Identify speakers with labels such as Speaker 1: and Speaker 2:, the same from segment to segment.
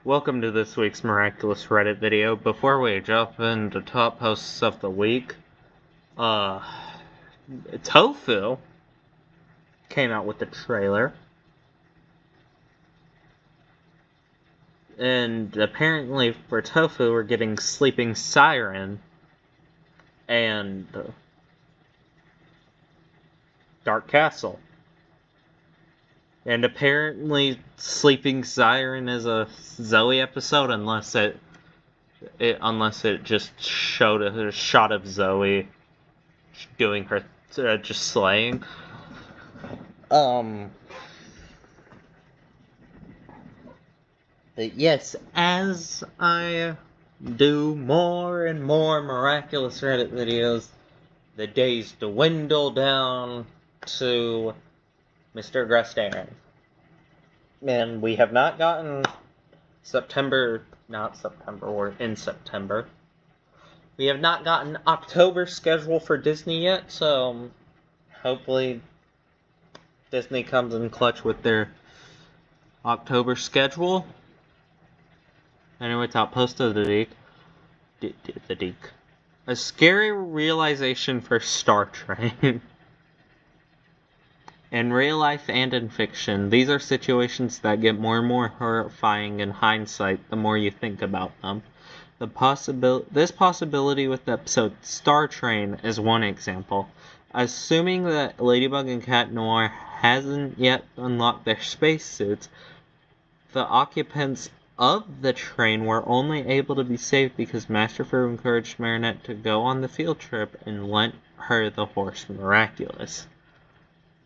Speaker 1: Welcome to this week's Miraculous Reddit video. Before we jump into top posts of the week, TFOU came out with the trailer. And apparently for TFOU we're getting Sleeping Siren and Dark Castle. And apparently Sleeping Siren is a Zoe episode unless it just showed a shot of Zoe doing her just slaying. But yes, as I do more and more Miraculous Reddit videos, the days dwindle down to Mr. Grestarin. And we have not gotten we're in September. We have not gotten October schedule for Disney yet, so hopefully Disney comes in clutch with their October schedule. Anyway, top post of the week. A scary realization for Star Trek. In real life and in fiction, these are situations that get more and more horrifying in hindsight the more you think about them. This possibility with the episode Star Train is one example. Assuming that Ladybug and Cat Noir hasn't yet unlocked their spacesuits, the occupants of the train were only able to be saved because Master Fu encouraged Marinette to go on the field trip and lent her the horse Miraculous.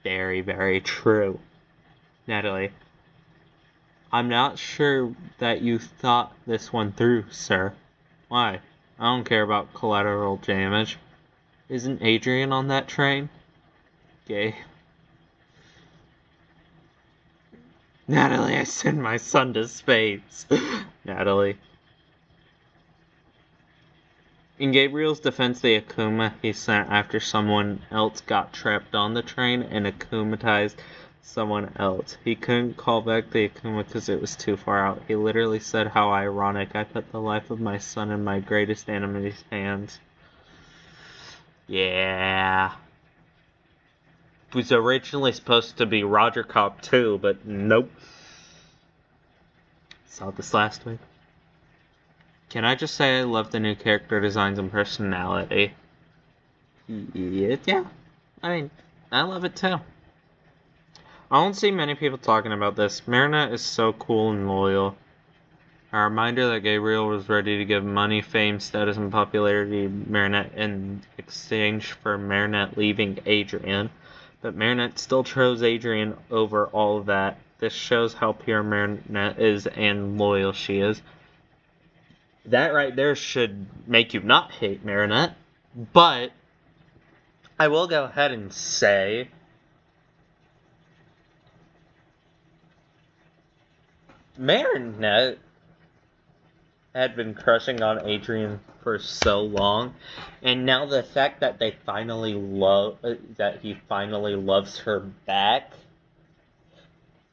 Speaker 1: Very, very true. Natalie, I'm not sure that you thought this one through, sir. Why? I don't care about collateral damage. Isn't Adrian on that train? Gay. Natalie, I send my son to space. Natalie. In Gabriel's defense, the Akuma he sent after someone else got trapped on the train and akumatized someone else. He couldn't call back the Akuma because it was too far out. He literally said, "How ironic, I put the life of my son in my greatest enemy's hands." Yeah. It was originally supposed to be Roger Cop 2, but nope. Saw this last week. Can I just say I love the new character designs and personality? Yeah. I mean, I love it too. I don't see many people talking about this. Marinette is so cool and loyal. A reminder that Gabriel was ready to give money, fame, status, and popularity to Marinette in exchange for Marinette leaving Adrian. But Marinette still chose Adrian over all of that. This shows how pure Marinette is and loyal she is. That right there should make you not hate Marinette. But I will go ahead and say Marinette had been crushing on Adrian for so long, and now the fact that he finally loves her back,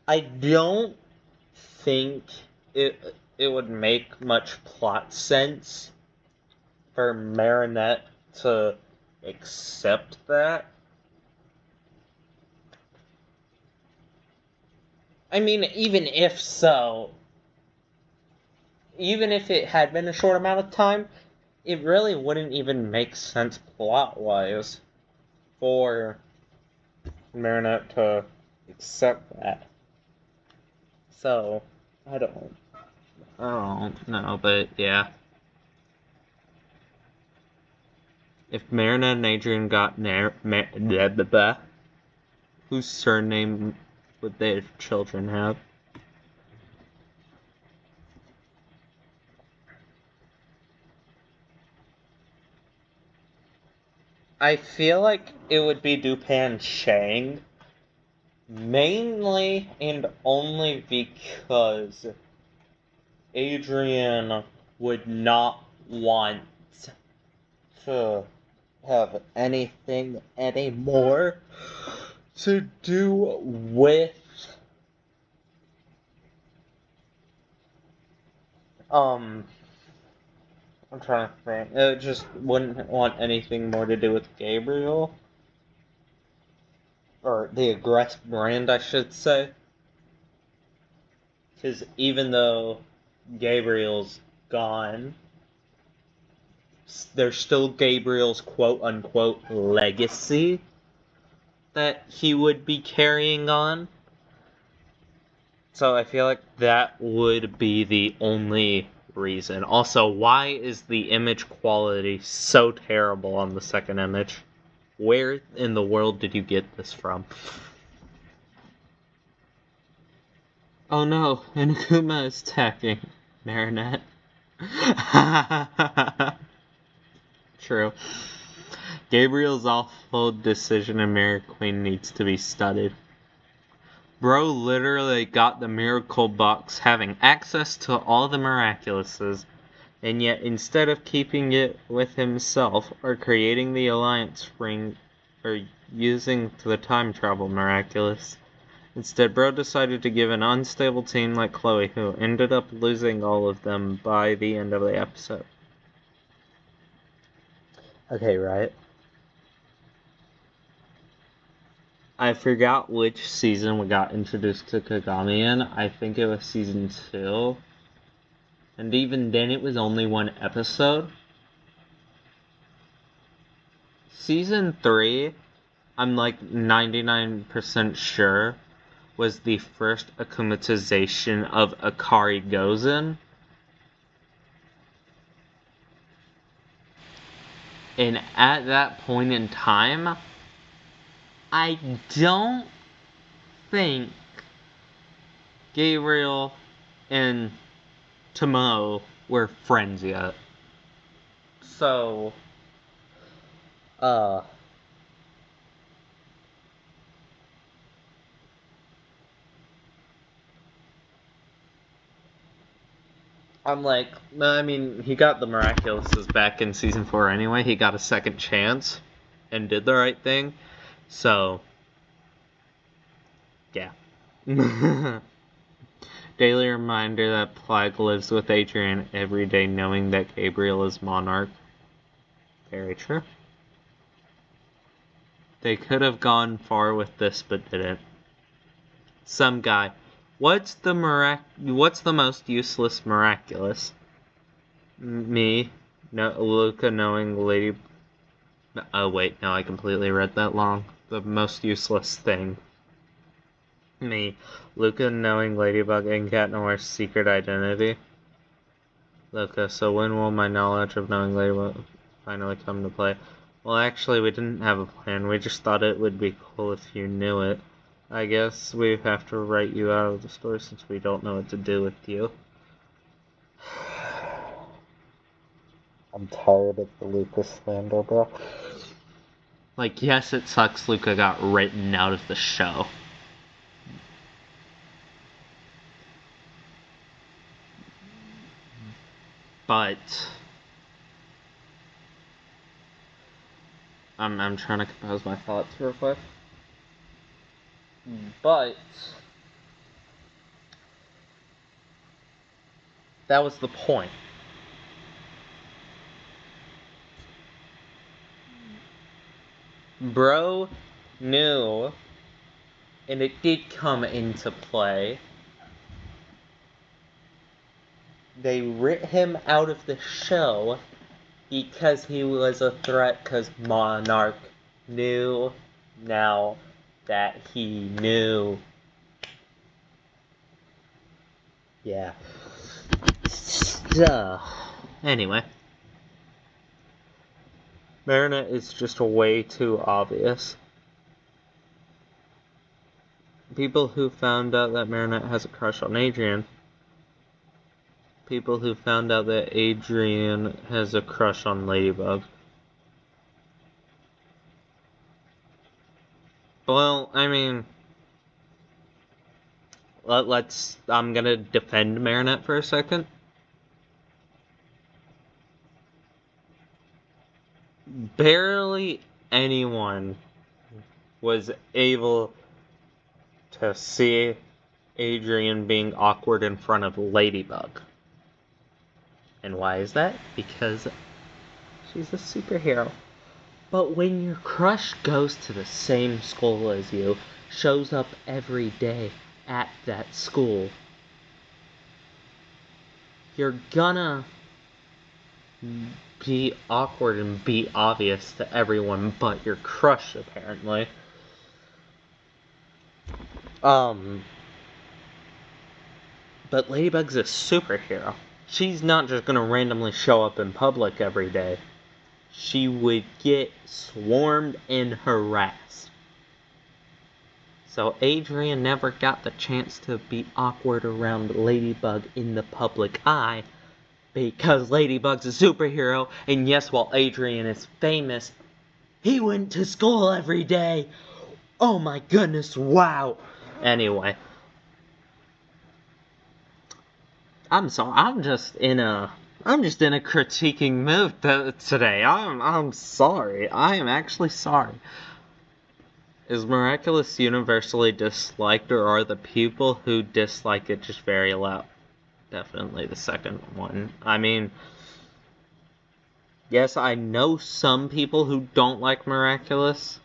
Speaker 1: I don't think it would make much plot sense for Marinette to accept that. I mean, even if it had been a short amount of time, it really wouldn't even make sense plot-wise for Marinette to accept that. So, I don't know, but yeah. If Marinette and Adrian got whose surname would their children have? I feel like it would be Dupan Shang, mainly and only because Adrian would not want to have anything anymore to do with I'm trying to think. It just wouldn't want anything more to do with Gabriel. Or the aggressive brand, I should say. Because even though Gabriel's gone, there's still Gabriel's quote-unquote legacy that he would be carrying on. So I feel like that would be the only reason. Also, why is the image quality so terrible on the second image? Where in the world did you get this from? Oh no, Inakuma is attacking Marinette. True. Gabriel's awful decision in Mirror Queen needs to be studied. Bro literally got the miracle box having access to all the Miraculouses, and yet instead of keeping it with himself or creating the Alliance ring or using the time travel Miraculous, instead Bro decided to give an unstable team like Chloe, who ended up losing all of them by the end of the episode. Okay, right? I forgot which season we got introduced to Kagami in. I think it was season 2. And even then it was only one episode. Season 3, I'm like 99% sure, was the first akumatization of Akari Gozen. And at that point in time, I don't think Gabriel and Tomo were friends yet. So, I'm like, I mean, he got the Miraculouses back in season 4 anyway. He got a second chance and did the right thing. So, yeah. Daily reminder that Plague lives with Adrian every day, knowing that Gabriel is Monarch. Very true. They could have gone far with this, but didn't. Some guy. What's the most useless Miraculous? Me. No, Luca knowing Lady... Oh wait, no, I completely read that wrong. The most useless thing. Me. Luca knowing Ladybug and Cat Noir's secret identity. Luca, so when will my knowledge of knowing Ladybug finally come to play? Well, actually, we didn't have a plan. We just thought it would be cool if you knew it. I guess we have to write you out of the story since we don't know what to do with you. I'm tired of the Luca slander, bro. Like, yes, it sucks Luca got written out of the show. But I'm trying to compose my thoughts real quick. But that was the point. Bro knew, and it did come into play. They writ him out of the show because he was a threat, because Monarch knew now that he knew. Yeah. So, anyway. Marinette is just way too obvious. People who found out that Marinette has a crush on Adrian. People who found out that Adrian has a crush on Ladybug. Well, I mean, I'm gonna defend Marinette for a second. Barely anyone was able to see Adrian being awkward in front of Ladybug. And why is that? Because she's a superhero. But when your crush goes to the same school as you, shows up every day at that school, you're gonna be awkward and be obvious to everyone but your crush, apparently. But Ladybug's a superhero. She's not just gonna randomly show up in public every day. She would get swarmed and harassed. So Adrian never got the chance to be awkward around Ladybug in the public eye because Ladybug's a superhero, and yes, while Adrian is famous, he went to school every day. Oh my goodness, wow. Anyway. I'm sorry, I'm just in a critiquing mood today. I'm sorry. I am actually sorry. Is Miraculous universally disliked, or are the people who dislike it just very loud? Definitely the second one. I mean, yes, I know some people who don't like Miraculous,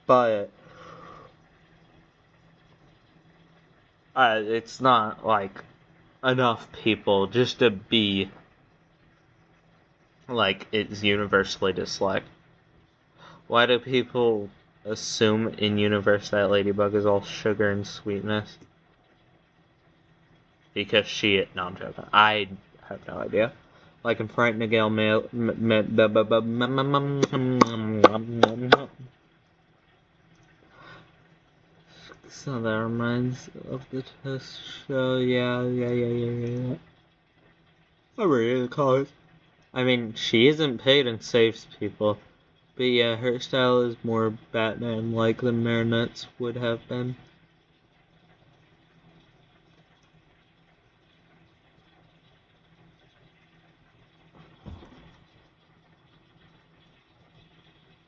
Speaker 1: but it's not like enough people just to be like it's universally disliked. Why do people assume in universe that Ladybug is all sugar and sweetness? Because no, I'm joking. I have no idea. Like in Frightened Gale Mail. So that reminds of the test show. Yeah. I'm ready to call it. I mean, she isn't paid and saves people. But yeah, her style is more Batman-like than Marinette's would have been.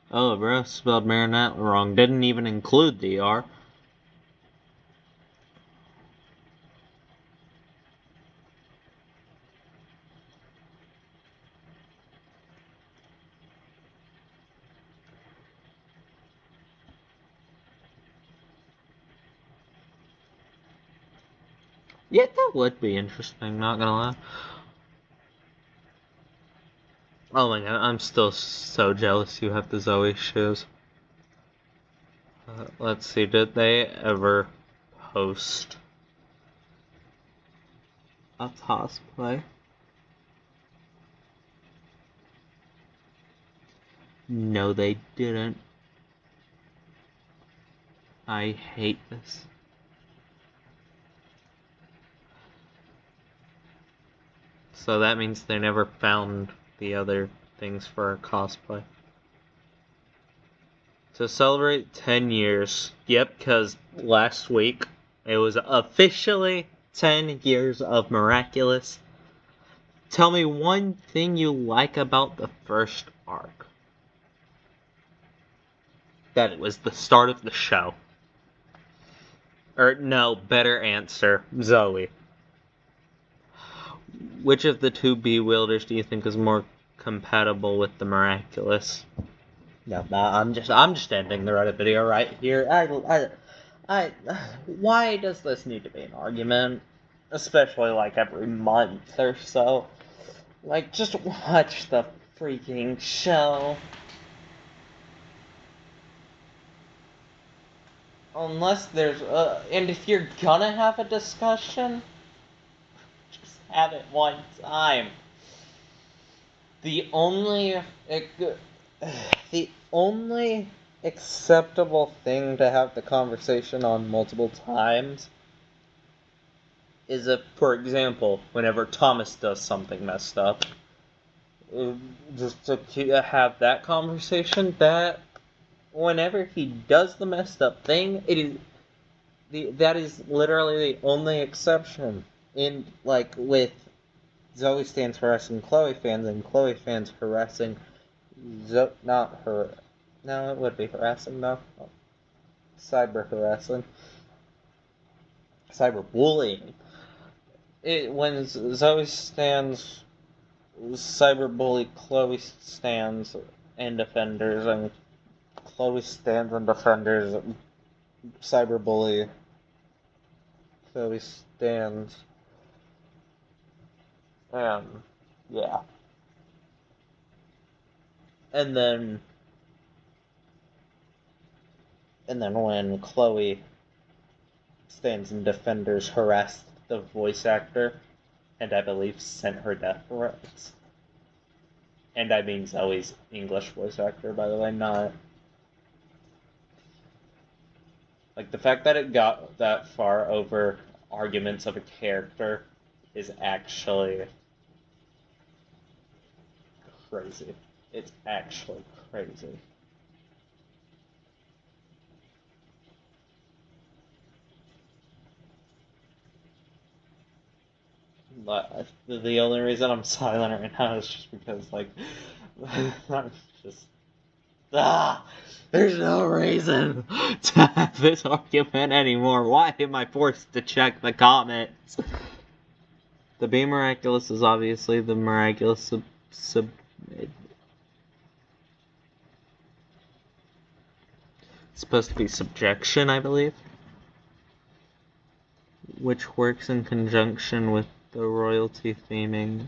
Speaker 1: Oh, bro, spelled Marinette wrong. Didn't even include the R. Yeah, that would be interesting, not gonna lie. Oh my god, I'm still so jealous you have the Zoe shoes. Let's see, did they ever post a cosplay? No, they didn't. I hate this. So that means they never found the other things for a cosplay. To celebrate 10 years, yep, because last week it was officially 10 years of Miraculous. Tell me one thing you like about the first arc. That it was the start of the show. Or no, better answer, Zoe. Which of the two Bewilders do you think is more compatible with the Miraculous? No, I'm just ending the Reddit video right here. Why does this need to be an argument? Especially like every month or so. Like, just watch the freaking show. Unless there's, and if you're gonna have a discussion, just have it one time. The only acceptable thing to have the conversation on multiple times is if, for example, whenever Thomas does something messed up, just to have that conversation, that whenever he does the messed up thing, that is literally the only exception. In, like, with Zoe stands harassing Chloe fans, and Chloe fans harassing not her. No, it would be harassing, though. Cyber harassing. Cyber bullying. when Zoe stands cyberbully, Chloe stands and defenders, and Chloe stands and defenders cyberbully. Chloe stands, and yeah. And then when Chloe stands and defenders harassed the voice actor, and I believe sent her death threats. And I mean Zoe's English voice actor, by the way, not... Like, the fact that it got that far over arguments of a character is actually crazy. It's actually crazy. But the only reason I'm silent right now is just because, like, I'm just... There's no reason to have this argument anymore. Why am I forced to check the comments? The Be Miraculous is obviously the Miraculous it's supposed to be subjection, I believe, which works in conjunction with the royalty theming.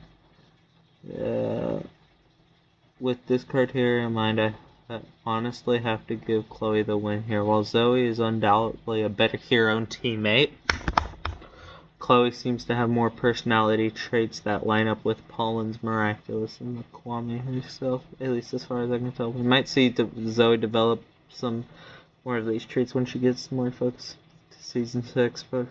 Speaker 1: With this criteria in mind, I honestly have to give Chloe the win here. While Zoe is undoubtedly a better hero and teammate, Chloe seems to have more personality traits that line up with Pollen's Miraculous and the Kwame herself, at least as far as I can tell. We might see Zoe develop some more of these traits when she gets more focus to Season 6, but...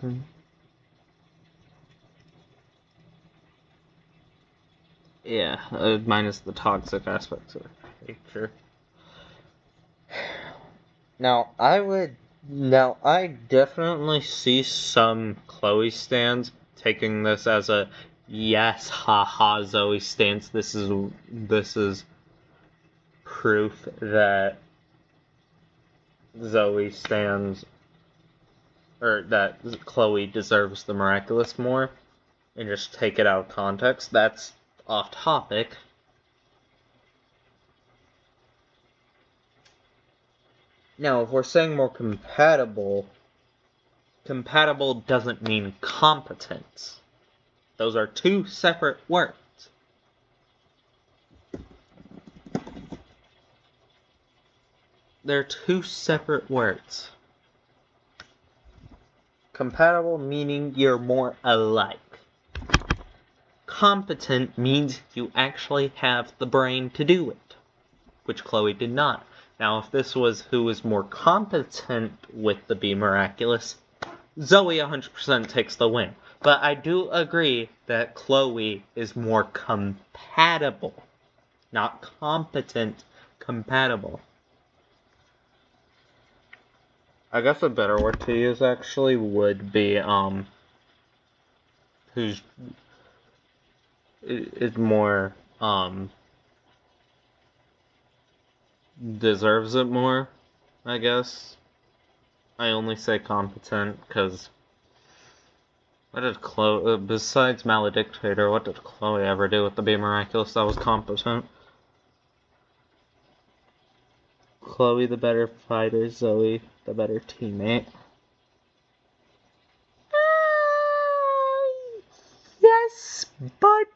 Speaker 1: yeah, minus the toxic aspects of nature. Now, I definitely see some Chloe stans taking this as a yes, haha, Zoe stance. This is proof that Zoe stands, or that Chloe deserves the Miraculous more, and just take it out of context. That's off topic. Now, if we're saying more compatible doesn't mean competence. Those are two separate words. They're two separate words. Compatible meaning you're more alike. Competent means you actually have the brain to do it, which Chloe did not. Now, if this was who was more competent with the Be Miraculous, Zoe 100% takes the win. But I do agree that Chloe is more compatible. Not competent, compatible. I guess a better word to use actually would be, who's is more, deserves it more, I guess. I only say competent because what did Chloe, besides Maledictator, what did Chloe ever do with the Be Miraculous that was competent? Chloe the better fighter, Zoe the better teammate. Yes, but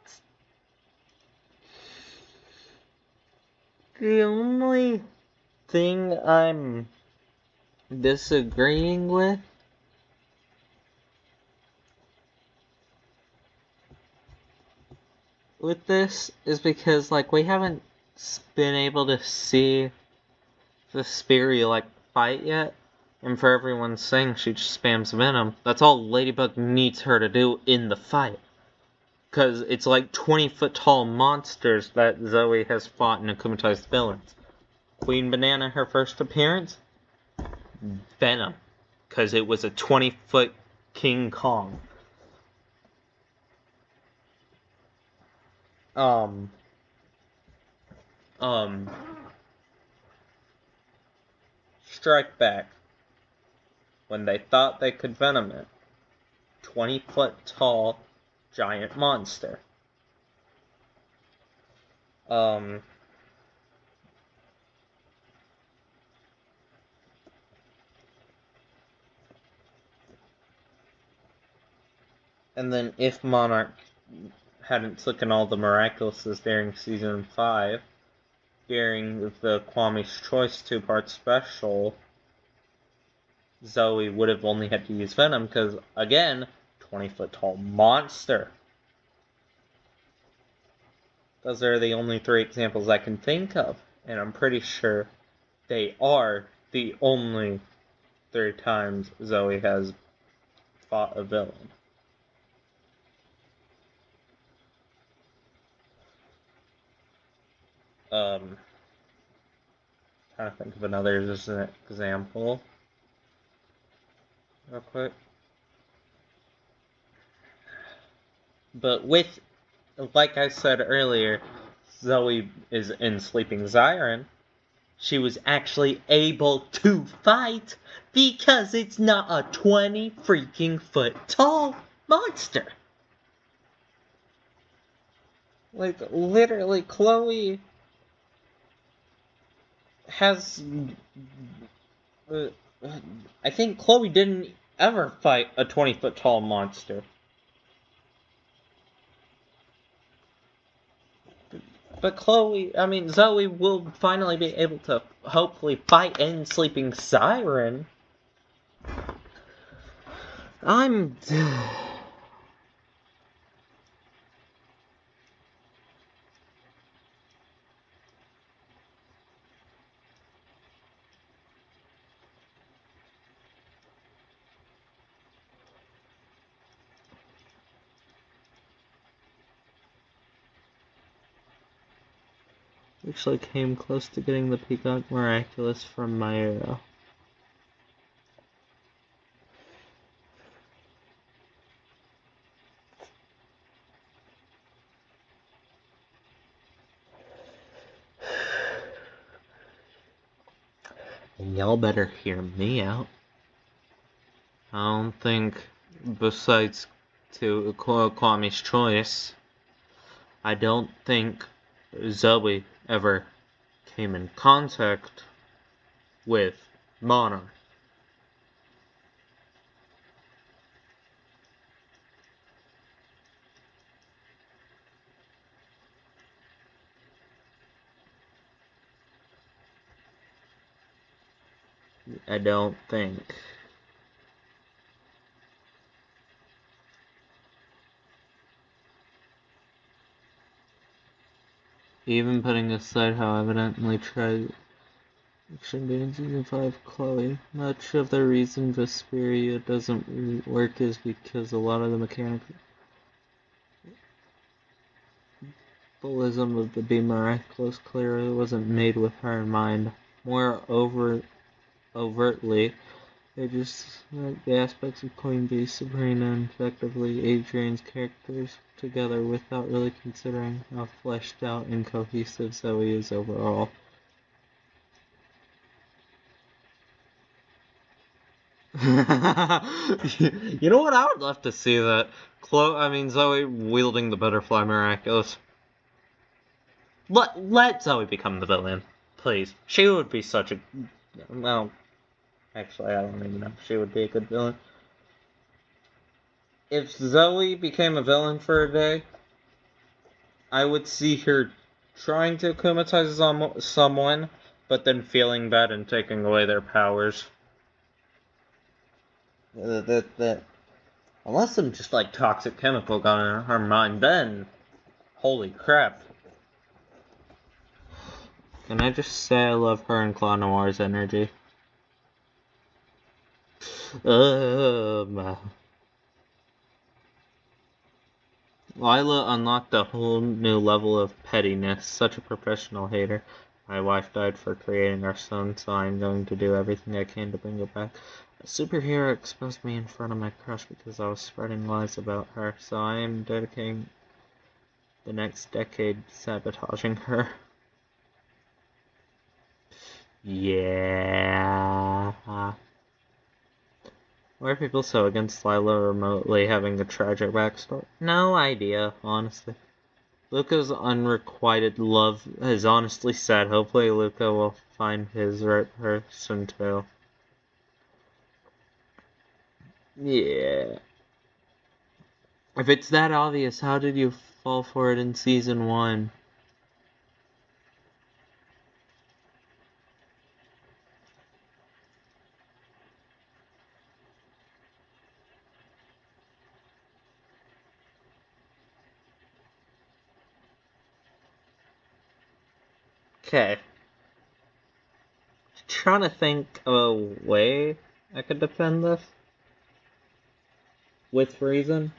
Speaker 1: the only thing I'm disagreeing with this is because, like, we haven't been able to see the Speary, like, fight yet. And for everyone saying she just spams Venom, that's all Ladybug needs her to do in the fight. Because it's like 20-foot-tall monsters that Zoe has fought and akumatized villains. Queen Banana, her first appearance? Venom. Because it was a 20-foot King Kong. Strike Back. When they thought they could Venom it. 20-foot-tall giant monster. And then if Monarch hadn't taken all the Miraculouses during Season 5, during the Kwame's Choice 2-part special, Zoe would have only had to use Venom, because, again, 20-foot-tall monster. Those are the only 3 examples I can think of, and I'm pretty sure they are the only 3 times Zoe has fought a villain. Trying to think of another example. Real quick. But with, like I said earlier, Zoe is in Sleeping Siren. She was actually able to fight because it's not a 20 freaking foot tall monster. Like, literally, Chloe has... I think Chloe didn't ever fight a 20-foot tall monster. But Zoe will finally be able to hopefully fight in Sleeping Siren. Actually came close to getting the Peacock Miraculous from my arrow. And y'all better hear me out. I don't think, besides to Kwame's Choice, I don't think Zoe ever came in contact with Monarch. I don't think. Even putting aside how evidently tragic action in Season 5 Chloe, much of the reason Vesperia doesn't work is because a lot of the mechanical of the Be Miraculous clearly wasn't made with her in mind. More overtly, they just the aspects of Queen Bee, Sabrina, and effectively Adrian's characters together without really considering how fleshed out and cohesive Zoe is overall. You know what? I would love to see that. Zoe wielding the Butterfly Miraculous. Let Zoe become the villain, please. She would be such a... Well, actually, I don't even know if she would be a good villain. If Zoe became a villain for a day, I would see her trying to akumatize someone, but then feeling bad and taking away their powers. Unless some just like toxic chemical got in her mind, then holy crap. Can I just say I love her and Claw Noir's energy? Lila unlocked a whole new level of pettiness. Such a professional hater. My wife died for creating our son, so I'm going to do everything I can to bring her back. A superhero exposed me in front of my crush because I was spreading lies about her, so I am dedicating the next decade sabotaging her. Yeah. Why are people so against Lila remotely having a tragic backstory? No idea, honestly. Luca's unrequited love is honestly sad. Hopefully Luca will find his right person too. Yeah. If it's that obvious, how did you fall for it in season 1? Okay. Trying to think of a way I could defend this with reason.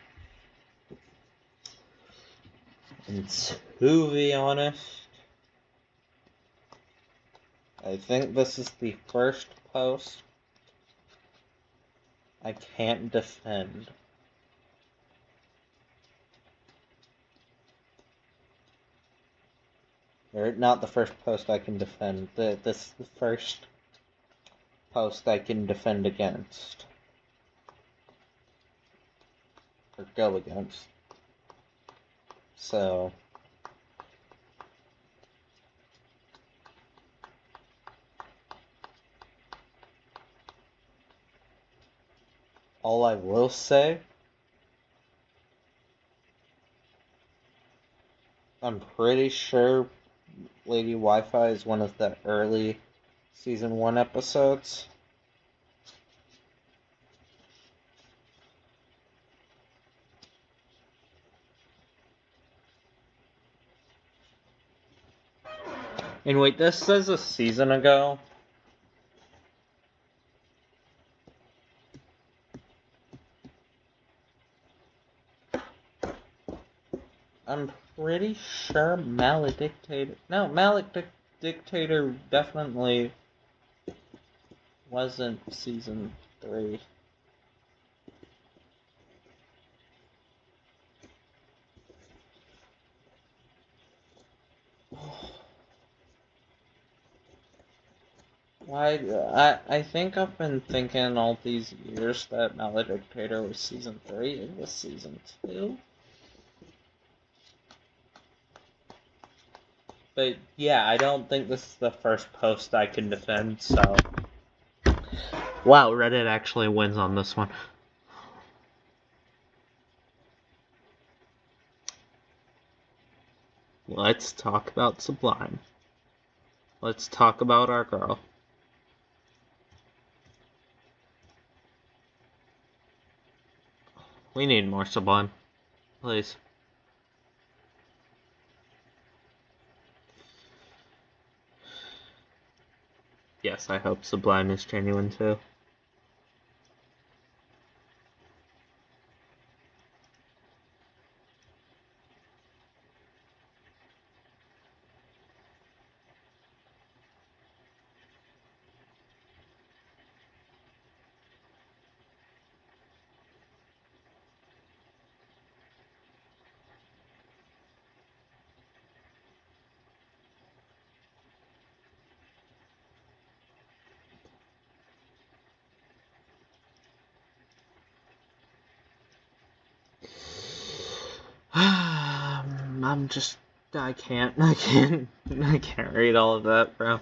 Speaker 1: And to be honest, I think this is the first post I can't defend. Or not the first post I can defend. This is the first post I can defend against. Or go against. So all I will say, I'm pretty sure Lady Wi-Fi is one of the early season 1 episodes. And wait, this says a season ago. I'm pretty sure Maledictator... No, Maledictator definitely wasn't season 3. Why? I think I've been thinking all these years that Maledictator was season 3. It was season 2. But yeah, I don't think this is the first post I can defend, so... Wow, Reddit actually wins on this one. Let's talk about Sublime. Let's talk about our girl. We need more Sublime. Please. Yes, I hope Sublime is genuine too. I can't read all of that, bro.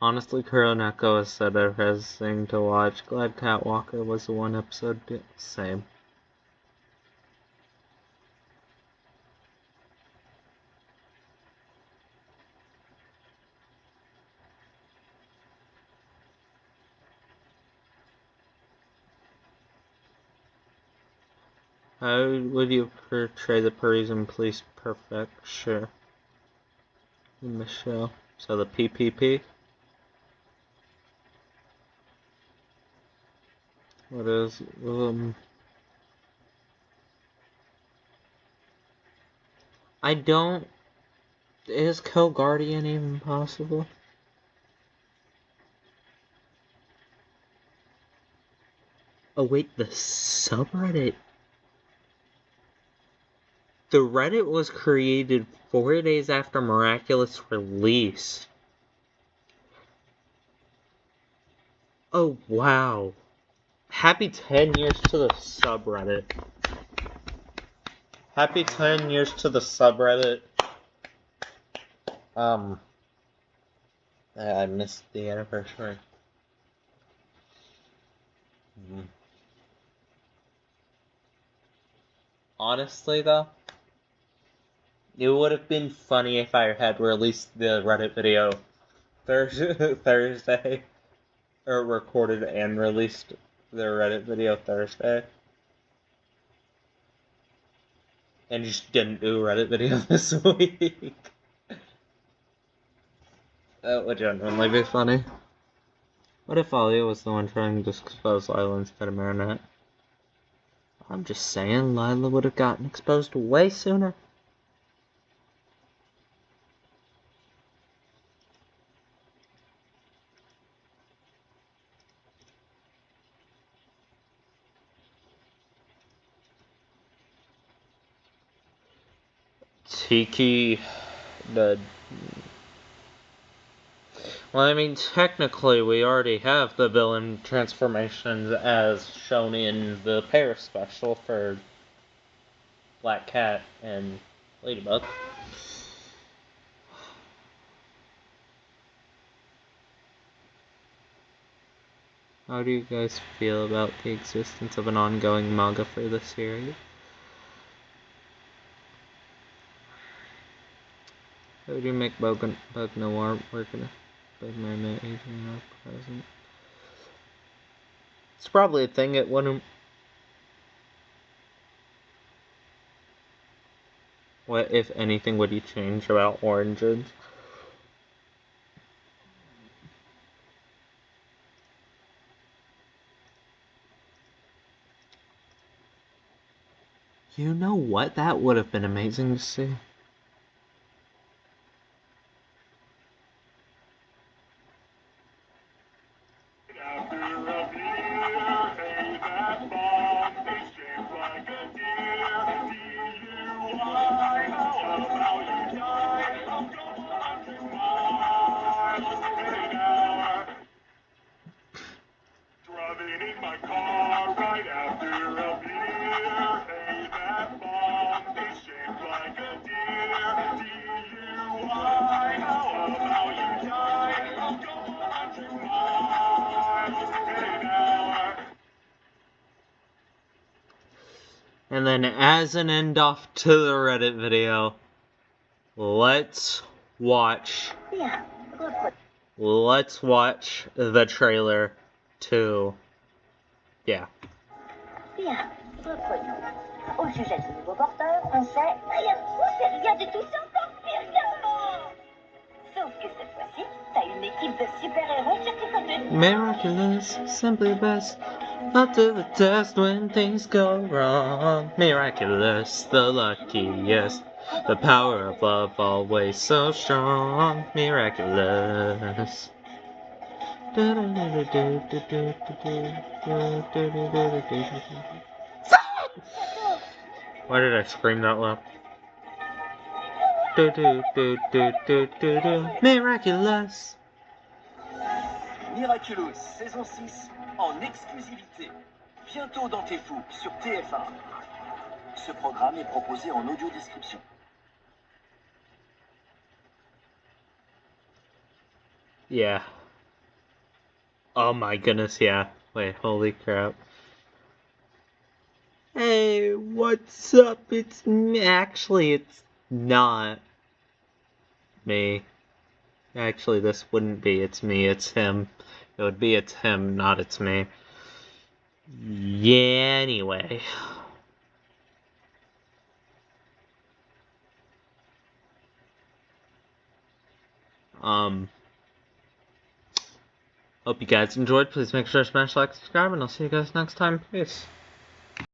Speaker 1: Honestly, Kuroneko has said her best thing to watch. Glad Catwalker was the one episode. Same. How would you portray the Parisian police prefecture? Michelle. So the PPP? What is, I don't... Is Co-Guardian even possible? Oh wait, the subreddit... The Reddit was created 4 days after Miraculous release. Oh, wow. Happy 10 years to the subreddit. Happy 10 years to the subreddit. I missed the anniversary. Honestly, though, it would have been funny if I had released the Reddit video Thursday, or recorded and released the Reddit video Thursday, and just didn't do a Reddit video this week. That would genuinely be funny. What if Alia was the one trying to expose Lila instead of Marinette? I'm just saying, Lila would have gotten exposed way sooner. Tiki, well, I mean, technically we already have the villain transformations as shown in the Paris special for Black Cat and Ladybug. How do you guys feel about the existence of an ongoing manga for the series? How would you make Bug Noir work in a Bug Marinette aging our present? It's probably a thing it wouldn't. What, if anything, would you change about Origins? You know what? That would have been amazing to see. And then as an end off to the Reddit video, let's watch the trailer to, yeah.
Speaker 2: Bien, reprenons. Au sujet du nouveau porteur, on sait rien du tout, c'est encore pire qu'avant. Sauf que cette fois-ci, t'as une équipe de super-héros sur tes côtés.
Speaker 1: Miraculous, simply best. Up to the test when things go wrong. Miraculous, the luckiest. The power of love always so strong. Miraculous. Why did I scream that loud? Miraculous.
Speaker 3: Miraculous, saison 6, en exclusivité. Bientôt dans TFOU, sur TF1. Ce programme est proposé en audio-description.
Speaker 1: Yeah. Oh my goodness, yeah. Wait, holy crap. Hey, what's up? It's me. Actually, it's not me. Actually, this wouldn't be it's me, it's him. It would be it's him, not it's me. Yeah, anyway. Hope you guys enjoyed. Please make sure to smash like, subscribe, and I'll see you guys next time. Peace.